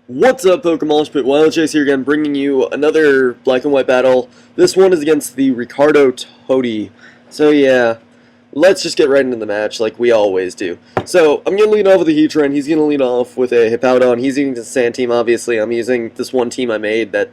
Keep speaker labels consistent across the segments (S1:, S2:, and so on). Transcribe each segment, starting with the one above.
S1: What's up, PokeMoshpit? WileChase here again, bringing you another black and white battle. This one is against the TheRicardoToddy. So yeah, let's just get right into the match like we always do. So I'm going to lead off with a Heatran. He's going to lead off with a Hippowdon. He's using the Sand team, obviously. I'm using this one team I made that,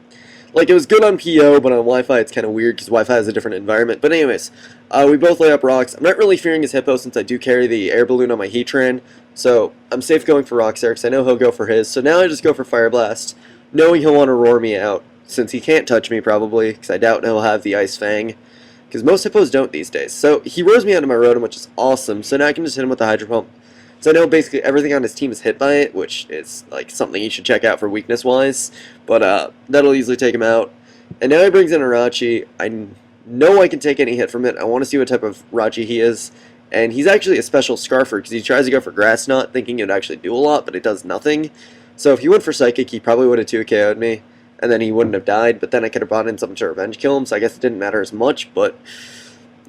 S1: like, it was good on PO, but on Wi-Fi it's kind of weird because Wi-Fi has a different environment. But anyways, we both lay up rocks. I'm not really fearing his Hippo since I do carry the air balloon on my Heatran. So I'm safe going for Rocks there because I know he'll go for his. So now I just go for Fire Blast, knowing he'll want to roar me out since he can't touch me probably because I doubt he'll have the Ice Fang because most Hippos don't these days. So he roars me out of my Rotom, which is awesome. So now I can just hit him with the Hydro Pump. So I know basically everything on his team is hit by it, which is like something you should check out for weakness wise. But that'll easily take him out. And now he brings in Arachi. I know I can take any hit from it. I want to see what type of Rachi he is. And he's actually a special Scarfer because he tries to go for Grass Knot thinking it would actually do a lot, but it does nothing. So if he went for Psychic, he probably would have 2KO'd me, and then he wouldn't have died, but then I could have brought in something to revenge kill him, so I guess it didn't matter as much, but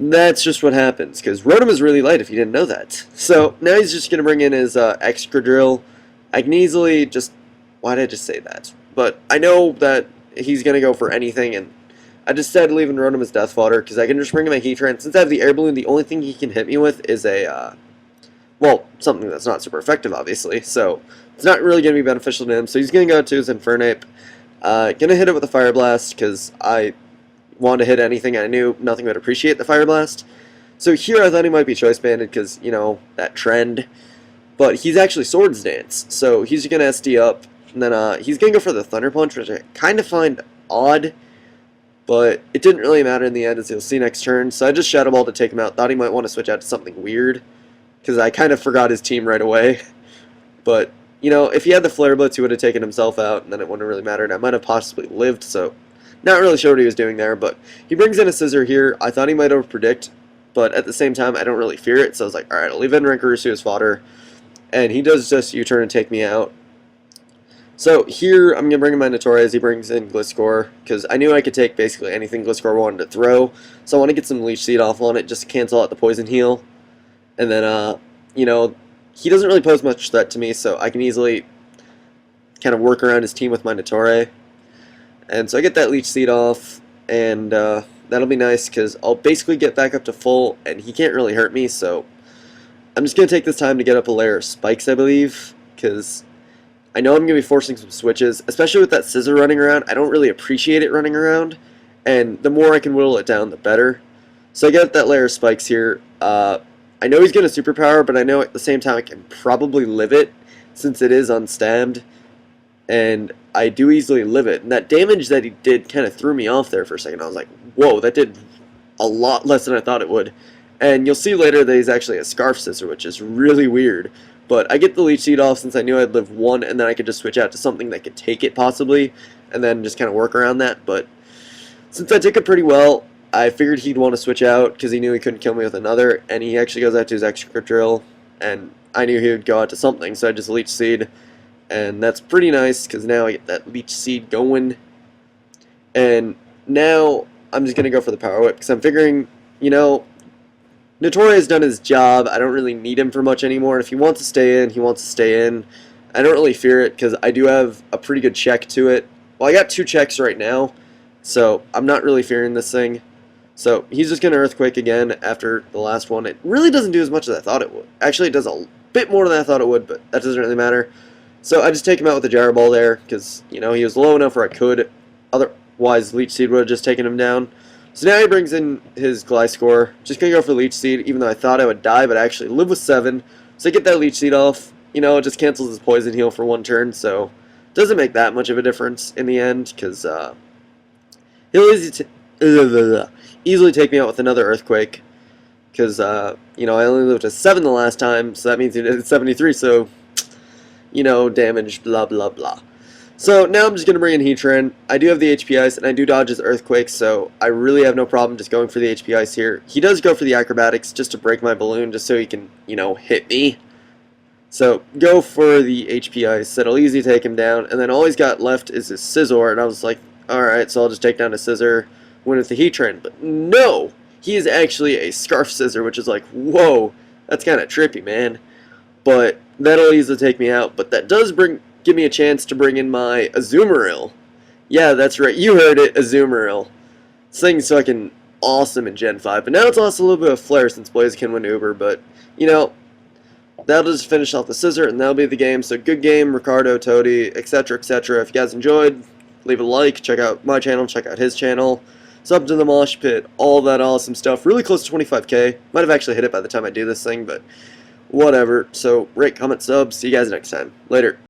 S1: that's just what happens, because Rotom is really light if you didn't know that. So now he's just going to bring in his Excadrill. I can easily just... Why did I just say that? But I know that he's going to go for anything, and I just said leaving Rotom as Death Fodder because I can just bring in my Heatran. Since I have the Air Balloon, the only thing he can hit me with is a, well, something that's not super effective, obviously. So it's not really going to be beneficial to him. So he's going to go to his Infernape. Going to hit it with a Fire Blast because I wanted to hit anything. I knew nothing would appreciate the Fire Blast. So here I thought he might be Choice Banded because, you know, that trend. But he's actually Swords Dance. So he's going to SD up. And then he's going to go for the Thunder Punch, which I kind of find odd. But it didn't really matter in the end, as you'll see next turn. So I just Shadow Ball to take him out. Thought he might want to switch out to something weird, because I kind of forgot his team right away. But, you know, if he had the Flare Blitz, he would have taken himself out, and then it wouldn't have really mattered. I might have possibly lived, so not really sure what he was doing there. But he brings in a Scissor here. I thought he might overpredict, but at the same time, I don't really fear it. So I was like, alright, I'll leave in Rankarusu as fodder. And he does just U-turn and take me out. So here, I'm going to bring in my Notori as he brings in Gliscor, because I knew I could take basically anything Gliscor wanted to throw. So I want to get some Leech Seed off on it just to cancel out the Poison Heal. And then, you know, he doesn't really pose much threat to me, so I can easily kind of work around his team with my Notori. And so I get that Leech Seed off, and that'll be nice, because I'll basically get back up to full, and he can't really hurt me, so I'm just going to take this time to get up a layer of Spikes, I believe, because I know I'm going to be forcing some switches, especially with that Scissor running around. I don't really appreciate it running around, and the more I can whittle it down, the better. So I get that layer of Spikes here. I know he's going to Superpower, but I know at the same time I can probably live it, since it is unstabbed, and I do easily live it. And that damage that he did kind of threw me off there for a second. I was like, whoa, that did a lot less than I thought it would. And you'll see later that he's actually a Scarf Scissor, which is really weird. But I get the Leech Seed off since I knew I'd live one, and then I could just switch out to something that could take it, possibly, and then just kind of work around that. But since I took it pretty well, I figured he'd want to switch out, because he knew he couldn't kill me with another, and he actually goes out to his Excadrill, and I knew he would go out to something, so I just Leech Seed, and that's pretty nice, because now I get that Leech Seed going. And now I'm just going to go for the Power Whip, because I'm figuring, you know, Notori has done his job. I don't really need him for much anymore. If he wants to stay in, he wants to stay in. I don't really fear it because I do have a pretty good check to it. Well, I got 2 checks right now, so I'm not really fearing this thing. So he's just going to Earthquake again after the last one. It really doesn't do as much as I thought it would. Actually, it does a bit more than I thought it would, but that doesn't really matter. So I just take him out with the Gyro Ball there because, you know, he was low enough where I could. Otherwise, Leech Seed would have just taken him down. So now he brings in his Gliscor. Just going to go for Leech Seed, even though I thought I would die, but I actually live with 7. So I get that Leech Seed off. You know, it just cancels his Poison Heal for 1 turn, so it doesn't make that much of a difference in the end, because he'll easily take me out with another Earthquake, because, you know, I only lived to 7 the last time, so that means he did 73, so, you know, damage, blah, blah, blah. So now I'm just going to bring in Heatran. I do have the HP Ice, and I do dodge his Earthquake, so I really have no problem just going for the HP Ice here. He does go for the Acrobatics just to break my balloon, just so he can, you know, hit me. So go for the HP Ice. That'll easily take him down, and then all he's got left is his Scizor, and I was like, alright, so I'll just take down a Scizor, win with the Heatran. But no! He is actually a Scarf Scissor, which is like, whoa, that's kind of trippy, man. But that'll easily take me out, but that does bring give me a chance to bring in my Azumarill. Yeah, that's right, you heard it, Azumarill. This thing's fucking awesome in Gen 5, but now it's lost a little bit of flair since Blaziken went Uber, but, you know, that'll just finish off the scissor, and that'll be the game. So good game, RicardoToddy, etc., etc. If you guys enjoyed, leave a like, check out my channel, check out his channel, sub to the MoshPit, all that awesome stuff. Really close to 25k. Might have actually hit it by the time I do this thing, but whatever. So rate, comment, sub. See you guys next time. Later.